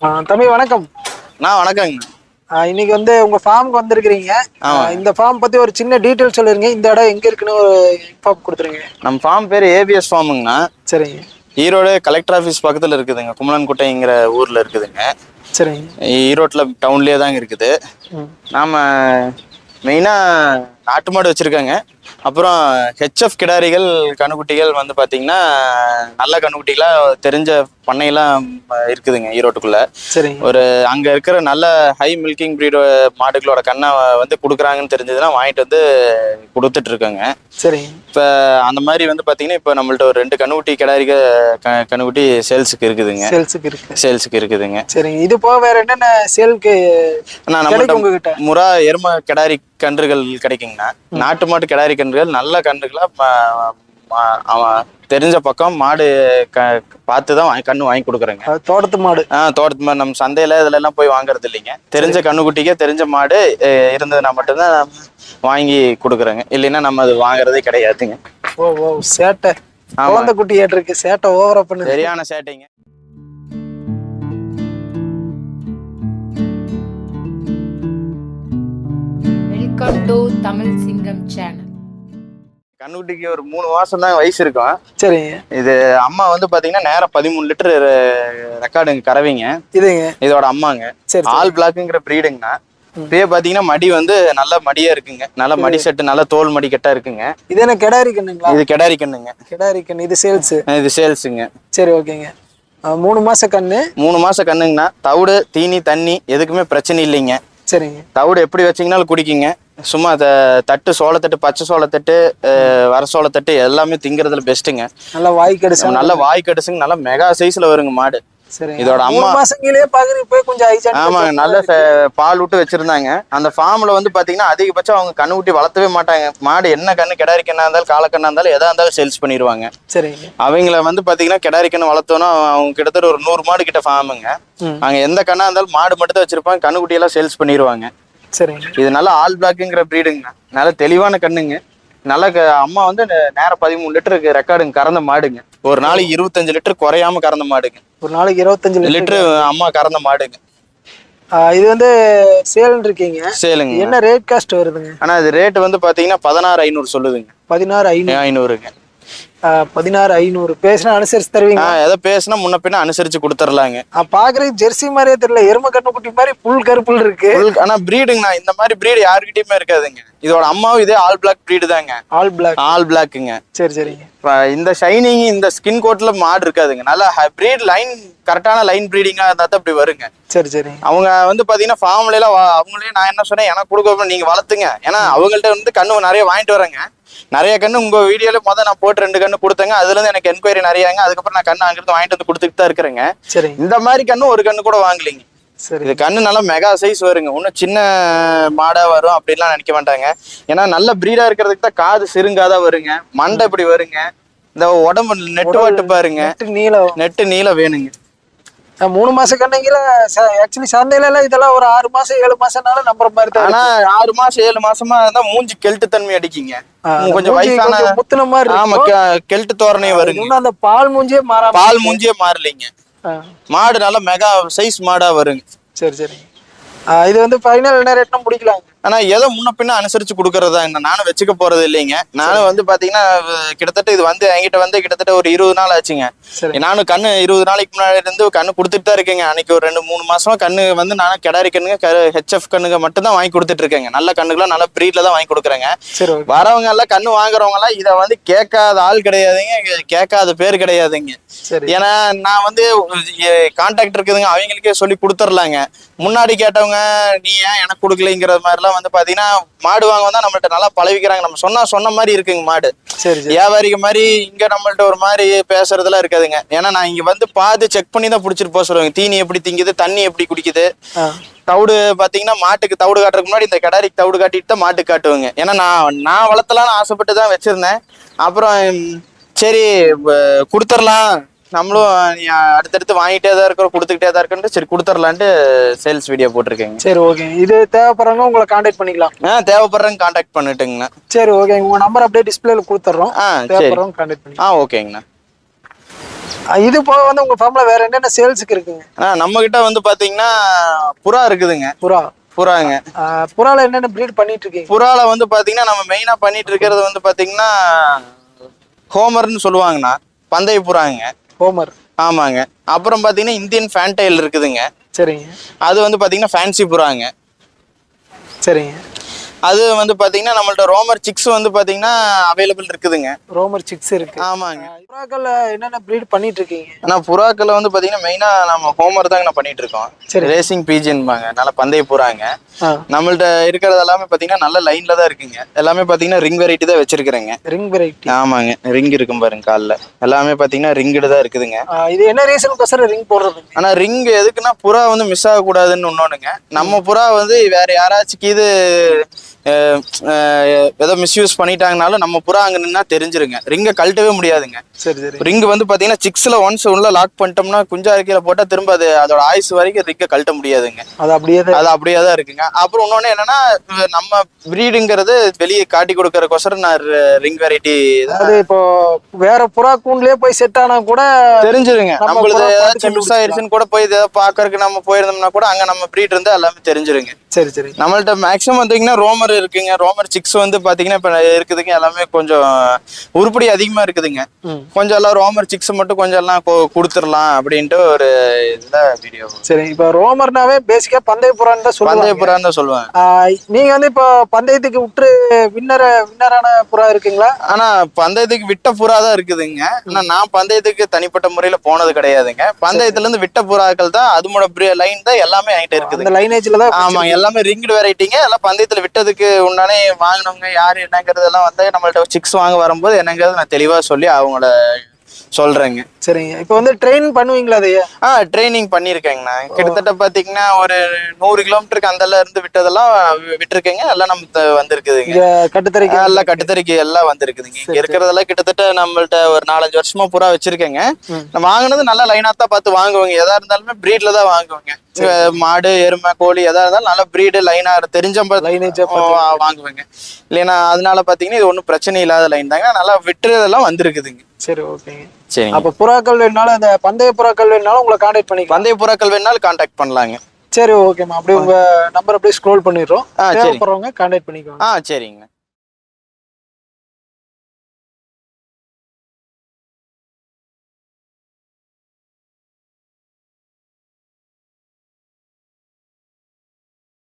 தம்பி வணக்கம். வணக்கங்க. இன்னைக்கு உங்க ஃபார்முக்கு வந்திருக்கிறீங்க. இந்த ஃபார்ம் பத்தி ஒரு சின்ன டீட்டெயில் சொல்லிருங்க. இந்த இடம் எங்க இருக்குன்னு ஒரு இன்ஃபார்ம் கொடுத்துருங்க. நம்ம ஃபார்ம் பேர் ஏபிஎஸ் ஃபார்முங்கண்ணா. சரிங்க. ஈரோடு கலெக்டர் ஆஃபீஸ் பக்கத்தில் இருக்குதுங்க. குமலன்குட்டைங்கிற ஊரில் இருக்குதுங்க. சரிங்க. ஈரோட்டில் டவுன்லேயே தாங்க இருக்குது. நாம் மெயினாக நாட்டு மாடு வச்சுருக்காங்க. அப்புறம் ஹெச்எஃப் கிடாரிகள் கண்ணுக்குட்டிகள் பார்த்தீங்கன்னா நல்ல கண்ணுக்குட்டிகளாக தெரிஞ்ச பண்ணையெல்லாம் இருக்குதுங்க ஈரோட்டுக்குள்ள. ஒரு அங்கே இருக்கிற நல்ல ஹை மில்கிங் ப்ரீடு மாடுகளோட கண்ணை கொடுக்குறாங்கன்னு தெரிஞ்சதுன்னா வாங்கிட்டு கொடுத்துட்டு இருக்காங்க. சரி. இப்போ அந்த மாதிரி பார்த்தீங்கன்னா இப்போ நம்மள்ட்ட ஒரு 2 கண்ணுக்குட்டி கிடாரிக கண்ணுக்குட்டி சேல்ஸுக்கு இருக்குதுங்க. சேல்ஸுக்கு இருக்குதுங்க. சரிங்க. இது போக வேற என்னென்ன சேலுக்கு நம்மகிட்ட முறா எருமை கிடாரி கன்றுகள் கிடைக்குங்கண்ணா. நாட்டு மாட்டு கிடாரி கன்றுகள் நல்ல கன்றுகளா அவன் தெரிஞ்ச பக்கம் மாடு பார்த்து தான் கண்ணு வாங்கி கொடுக்குறேங்க. தோட்டத்து மாடு. தோட்டத்து மாடு நம்ம சந்தையில இதுல எல்லாம் போய் வாங்குறது இல்லைங்க. தெரிஞ்ச கண்ணுக்குட்டிக்கே தெரிஞ்ச மாடு இருந்ததுன்னா மட்டும்தான் வாங்கி கொடுக்குறேங்க. இல்லைன்னா நம்ம அது வாங்குறதே கிடையாதுங்க. ஓ சேட்டை குழந்தை குட்டி ஏற்றிருக்கு. சேட்டை ஓவரா பண்ணு. சரியான சேட்டைங்க. வெல்கம் டு தமிழ் சிங்கம் சேனல். கண்ணுக்குட்டிக்கு ஒரு 3 மாசம் தான் வயசு இருக்கும். சரிங்க. இது அம்மா பாத்தீங்கன்னா நேரம் 13 லிட்டர் ரெக்கார்டுங்க கறவைங்க. இதோட அம்மாங்க. ஆல் பிளாக்குங்கிற பிரீடுங்கண்ணா. இப்பயே பாத்தீங்கன்னா மடி நல்ல மடியா இருக்குங்க. நல்ல மடி செட்டு நல்ல தோல் மடி கெட்டா இருக்குங்க. இது என்ன கிடாரி கண்ணுங்களா? இது கிடாரி கண்ணுங்க. கிடாரி கண்ணு. இது சேல்ஸ். இது சேல்ஸுங்க. சரி ஓகேங்க. 3 மாச கண்ணு. 3 மாச கண்ணுங்கண்ணா. தவிடு தீனி தண்ணி எதுக்குமே பிரச்சனை இல்லைங்க. சரிங்க. தவிடு எப்படி வச்சிங்கனாலும் குடிக்குங்க. சும்மா தட்டு சோளத்தட்டு பச்சை சோளத்தட்டு வர சோளத்தட்டு எல்லாமே திங்கிறதுல பெஸ்ட்டுங்க. நல்ல வாய் கடிசு. நல்ல வாய் கடிசுங்க. நல்ல மெகா சைஸ்ல வருங்க மாடு. இதோட அம்மா ஆமாங்க. நல்ல பால் விட்டு வச்சிருந்தாங்க. அந்த ஃபார்ம்ல பாத்தீங்கன்னா அதிகபட்சம் அவங்க கண்ணு ஊட்டி வளர்த்தவே மாட்டாங்க. மாடு என்ன கண்ணு கிடாரி கண்ணா இருந்தாலும் காலக்கண்ணா இருந்தாலும் எதா இருந்தாலும் சேல்ஸ் பண்ணிடுவாங்க. அவங்கள பாத்தீங்கன்னா கிடாரி கண்ணு வளர்த்தோன்னா அவங்க கிட்டத்தட்ட ஒரு 100 மாடு கிட்ட ஃபார்முங்க. அங்க எந்த கண்ணா இருந்தாலும் மாடு மட்டும் தான் வச்சிருப்பாங்க. கண்ணுக்குட்டி எல்லாம் சேல்ஸ் பண்ணிடுவாங்க. இது நல்ல ஆல் பிளாக்குங்கிற பிரீடுங்க. நல்ல தெளிவான கண்ணுங்க. நல்ல அம்மா நேரம் 13 லிட்டருக்கு ரெக்கார்டுங்க கறந்த மாடுங்க. ஒரு நாளைக்கு 25 லிட்டர் குறையாம கறந்த மாடுங்க. ஒரு நாளைக்கு 25 லிட்டர் அம்மா கறந்த மாடுங்க. இது சேல் இருக்கீங்க. சேலுங்க. என்ன ரேட் காஸ்ட் வருதுங்க? ஆனா இது ரேட் பாத்தீங்கன்னா 16,500 சொல்லுதுங்க. 16,500. 16,500 பேசினா அனுசரிச்சு தருவீங்க? ஏதோ பேசினா முன்ன பின்ன அனுசரிச்சு கொடுத்துடலாங்க. பாக்குறதுக்கு ஜெர்சி மாதிரியே தெரியல. எருமை கண்ணுக்குட்டி மாதிரி புல் கருப்புல் இருக்கு. ஆனா பிரீடுங்கண்ணா. இந்த மாதிரி பிரீடு யாருக்கிட்டயுமே இருக்காதுங்க. இதோட அம்மாவும் இதே ஆல் பிளாக் பிரீடு தாங்க. ஆல் பிளாக்குங்க. சரி சரிங்க. இந்த ஷைனிங் இந்த ஸ்கின் கோட்ல மாடு இருக்காதுங்க. நல்லா பிரீட் லைன் கரெக்டான லைன் பிரீடிங்கா இருந்தா தான் அப்படி வருங்க. சரி சரி. அவங்க பாத்தீங்கன்னா ஃபார்ம்ல எல்லாம் அவங்களே நான் என்ன சொன்னேன், எனக்கு கொடுக்க நீங்க வளர்த்துங்க. ஏன்னா அவங்கள்ட்ட கண்ணு நிறைய வாங்கிட்டு வரேங்க. நிறைய கண்ணு உங்க வீடியோல நான் போட்டு 2 கண்ணு கொடுத்தேங்க. அதுல இருந்து எனக்கு என்கொயரி நிறையாங்க. அதுக்கப்புறம் நான் கண்ணு அங்கிருந்து வாங்கிட்டு கொடுத்துட்டு தான் இருக்கிறேங்க. சரி. இந்த மாதிரி கண்ணு ஒரு கண்ணு கூட வாங்கலைங்க. இது கண்ணு நல்லா மெகா சைஸ் வருங்க. இன்னும் சின்ன மாடா வரும் அப்படின்லாம் நினைக்க மாட்டாங்க. ஏன்னா நல்ல பிரீடா இருக்கிறதுக்கு தான் காது சிறுங்காதான் வருங்க. மண்டை இப்படி வருங்க. இந்த உடம்பு நெட்டு வாட்டு பாருங்க. நெட்டு நீளம் வேணுங்க. 3 மாச கண்ணுங்கிற ஆக்சுவலி சந்தையில எல்லாம் இதெல்லாம் ஒரு 6 மாசம் 7 மாசம்னால நம்புற மாதிரி தான். ஆனா 6 மாசம் 7 மாசமா இருந்தா மூஞ்சி கெல்ட்டு தன்மை அடிக்குங்க. கொஞ்சம் வயசான முத்துன மாதிரி. ஆமா கெல்ட்டு தோரணையே வருங்க. அந்த பால் மூஞ்சியே மாறலைங்க. மாடு நல்லா மெகா சைஸ் மாடா வருங்க. சரி சரி. இது ஃபைனல் என்ன ரேட்னா முடிக்கலாம்? ஆனா ஏதோ முன்ன பின்ன அனுசரிச்சு கொடுக்கறதா. நானும் வச்சுக்க போறது இல்லைங்க. நானும் பாத்தீங்கன்னா கிட்டத்தட்ட இது என்கிட்ட கிட்டத்தட்ட ஒரு 20 நாள் ஆச்சுங்க. நானும் கண்ணு 20 நாளைக்கு முன்னாடி இருந்து கண்ணு கொடுத்துட்டு தான் இருக்கேங்க. அன்னைக்கு ஒரு 2-3 மாசமா கண்ணு நானும் கிடாரி கண்ணுங்க ஹெச்எஃப் கண்ணுங்க மட்டும் தான் வாங்கி கொடுத்துட்டு இருக்கேங்க. நல்ல கண்ணுகளாம் நல்ல பிரீட்ல தான் வாங்கி கொடுக்குறேங்க. வரவங்க எல்லாம் கண்ணு வாங்குறவங்க எல்லாம் இதை கேட்காத ஆள் கிடையாதுங்க. கேட்காத பேர் கிடையாதுங்க. ஏன்னா நான் கான்டாக்ட் இருக்குதுங்க. அவங்களுக்கே சொல்லி கொடுத்துடலாங்க. முன்னாடி கேட்டவங்க நீ ஏன் எனக்கு கொடுக்கலைங்கிற மாதிரிலாம் பாத்தீங்கன்னா மாடு வாங்க நம்மள்ட்ட நல்லா பழவிக்கிறாங்க. நம்ம சொன்ன மாதிரி இருக்குங்க மாடு. வியாபாரிக்கு மாதிரி இங்க நம்மள்ட்ட ஒரு மாதிரி பேசுறதுலாம் இருக்காதுங்க. ஏன்னா நான் இங்க பார்த்து செக் பண்ணி தான் புடிச்சிட்டு போக சொல்லுவாங்க. தீனி எப்படி திங்குது, தண்ணி எப்படி குடிக்குது. தவிடு பாத்தீங்கன்னா மாட்டுக்கு தவிடு காட்டுறதுக்கு முன்னாடி இந்த கிடாரிக்கு தவிடு காட்டிட்டு தான் மாட்டுக்கு காட்டுவாங்க. ஏன்னா நான் வளர்த்தலான்னு ஆசைப்பட்டு தான் வச்சிருந்தேன். அப்புறம் சரி கொடுத்துடலாம், நம்மளும் அடுத்தடுத்து வாங்கிட்டே தான் இருக்கிறோம், கொடுத்துக்கிட்டே தான் இருக்குன்ட்டு சரி கொடுத்துடலான்ட்டு சேல்ஸ் வீடியோ போட்டிருக்கேங்க. சரி ஓகே. இது தேவைப்படுறவங்க உங்களை கான்டாக்ட் பண்ணிக்கலாம். தேவைப்படுறவங்க கான்டாக்ட் பண்ணிட்டுங்கண்ணா. சரி ஓகே. உங்க நம்பர் அப்படியே டிஸ்பிளேல கொடுத்துட்றோம். தேவைப்படுறவங்க கான்டாக்ட் பண்ணி. ஓகேங்கண்ணா. இது போக வந்து உங்க ஃபார்ம்ல வேற என்னென்ன சேல்ஸுக்கு இருக்குங்க? நம்ம கிட்ட வந்து பாத்தீங்கன்னா புறா இருக்குதுங்க. புறாங்க. புறால என்னென்ன ப்ரீட் பண்ணிட்டு இருக்கீங்க? புறால வந்து பாத்தீங்கன்னா நம்ம மெயினா பண்ணிட்டு இருக்கிறது வந்து பாத்தீங்கன்னா ஹோமர்னு சொல்லுவாங்கண்ணா, பந்தய புறாங்க. ஹோமர். ஆமாங்க. அப்புறம் பாத்தீங்கன்னா இந்தியன் ஃபேன்டைல் இருக்குதுங்க. சரிங்க. அது வந்து பாத்தீங்கன்னா ஃபேன்சி புறாங்க. சரிங்க. அது வந்து பாத்தீங்கன்னா நம்மள்ட்ட ரோமர் சிக்ஸ் வந்து பாத்தீங்கன்னா அவைலபிள் இருக்குதுங்க. ரோமர் சிக்ஸ் இருக்கு. ஆமாங்க. புறாக்கள்ல என்னென்ன ப்ரீட் பண்ணிட்டு இருக்கீங்க? ஆனா புறாக்கள்ல வந்து பாத்தீங்கன்னா மெயினா நம்ம ஹோமர் தாங்க நான் பண்ணிட்டு இருக்கோம். ரேசிங் பீஜன்பாங்க, நல்ல பந்தய புறாங்க. நம்மள்ட்ட இருக்கிறது எல்லாமே பாத்தீங்கன்னா நல்ல லைன்ல தான் இருக்குங்க. எல்லாமே பாத்தீங்கன்னா ரிங் வெரைட்டி தான் வச்சிருக்கிறேங்க. Ring variety. ஆமாங்க. ரிங் இருக்கும் பாருங்க கால்ல. எல்லாமே பாத்தீங்கன்னா ரிங்கடு தான் இருக்குதுங்க. இது என்ன ரீசனுக்கோசரம் ரிங் போடுறது? ஆனா ரிங் எதுக்குன்னா புறா வந்து மிஸ் ஆக கூடாதுன்னு ஒண்ணோனுங்க. நம்ம புறா வந்து வேற யாராச்சும் இது ஏதோ மிஸ்யூஸ் பண்ணிட்டாங்கனாலும் நம்ம புறா அங்க நின்னா தெரிஞ்சிருங்க. ரிங்கை கழட்டவே முடியாதுங்க. சரி சரி. ரிங் வந்து பாத்தீங்கன்னா சிக்ஸ்ல ஒன்ஸ் உள்ள லாக் பண்ணிட்டோம்னா குஞ்சா இருக்கையில போட்டா திரும்ப அது அதோட ஆயுசு வரைக்கும் ரிங்கை கழட்ட முடியாதுங்க. அது அப்படியே தான் இருக்குங்க. அப்புறம் இன்னொன்னு என்னன்னா நம்ம பிரீடுங்கிறது வெளியே காட்டி கொடுக்கறதுக்கோசரம் நான் ரிங் வெரைட்டி. அது இப்போ வேற புறா கூண்டுலயே போய் செட் ஆனா கூட தெரிஞ்சிருங்க. நம்மளுது ஏதாச்சும் மிஸ் ஆயிருச்சுன்னு கூட போய் இதை பாக்குறதுக்கு நம்ம போயிருந்தோம்னா கூட அங்க நம்ம பிரீட் இருந்தா எல்லாமே தெரிஞ்சிருங்க. சரி சரி. நம்மள்ட்ட மேக்ஸிமம் பாத்தீங்கன்னா ரோமர் இருக்குங்க. ரோமர் சிக்ஸ் வந்து பாத்தீங்கன்னா இப்ப இருக்குதுங்க. எல்லாமே கொஞ்சம் உருப்படி அதிகமா இருக்குதுங்க. கொஞ்சம் எல்லாம் ரோமர் சிக்ஸ் மட்டும் கொஞ்சம் எல்லாம் கொடுத்துடலாம் அப்படின்ட்டு ஒரு இதுல வீடியோ. சரி. இப்ப ரோமர்னாவே பேசிக்கா பந்தய புறான்னு தான் சொல்லுவாங்க. பந்தய புறான்னு தான் சொல்லுவாங்க. நீங்க வந்து இப்போ பந்தயத்துக்கு விட்டு வின்னரான புறா இருக்குங்களா? ஆனா பந்தயத்துக்கு விட்ட புறா தான் இருக்குதுங்க. ஆனா நான் பந்தயத்துக்கு தனிப்பட்ட முறையில போனது கிடையாதுங்க. பந்தயத்துல இருந்து விட்ட புறாக்கள் தான் அதோட லைன் தான் எல்லாமே என்கிட்ட இருக்குது. அந்த லைனேஜ்ல தான். ஆமா. எல்லாமே ரிங்டு வெரைட்டிங்க. எல்லாம் பந்தயத்துல விட்டதுக்கு உண்டானே வாங்கினவங்க யாரு என்னங்கிறது எல்லாம் வந்து நம்மள்ட்ட சிக்ஸ் வாங்க வரும்போது என்னங்கிறது நான் தெளிவா சொல்லி அவங்கள சொல்றேங்க. சரிங்க. இப்போ வந்து ட்ரெயின் பண்ணுவீங்களா அதையே? ட்ரைனிங் பண்ணிருக்கேங்கண்ணா. கிட்டத்தட்ட பாத்தீங்கன்னா ஒரு 100 கிலோமீட்டருக்கு அந்தல இருந்து விட்டதெல்லாம் விட்டுருக்கேங்க. எல்லாம் நம்ம வந்திருக்குதுங்க. கட்டுத்தறிக்கு எல்லாம் கட்டுத்தறிக்கு எல்லாம் வந்திருக்குதுங்க. இங்க இருக்கிறதெல்லாம் கிட்டத்தட்ட நம்மள்ட்ட ஒரு 4-5 வருஷமா புறா வச்சிருக்கேங்க. நான் வாங்கினது நல்ல லைனா தான் பார்த்து வாங்குவாங்க. எதா இருந்தாலுமே பிரீட்ல தான் வாங்குவாங்க. மாடு, எருமை, கோழி எதா இருந்தாலும் நல்ல பிரீடு லைனா தெரிஞ்ச வாங்குவாங்க. இல்லைன்னா அதனால பாத்தீங்கன்னா இது ஒன்றும் பிரச்சனை இல்லாத லைன் தாங்க. நல்லா விட்டுறதெல்லாம் வந்திருக்குதுங்க. சரி ஓகேங்க. சரி. அப்ப புறாக்கள் வேணாலும் அந்த பந்தய புறாக்கள் வேணாலும் உங்களை கான்டாக்ட் பண்ணி பந்தய புறாக்கள் வேணாலும் கான்டாக்ட் பண்ணலாங்க. சரி ஓகேம்மா. அப்படியே உங்க நம்பர் அப்படியே ஸ்க்ரோல் பண்ணிடுறோம். தேவைப்படுறவங்க கான்டாக்ட் பண்ணிக்கோங்க. சரிங்க.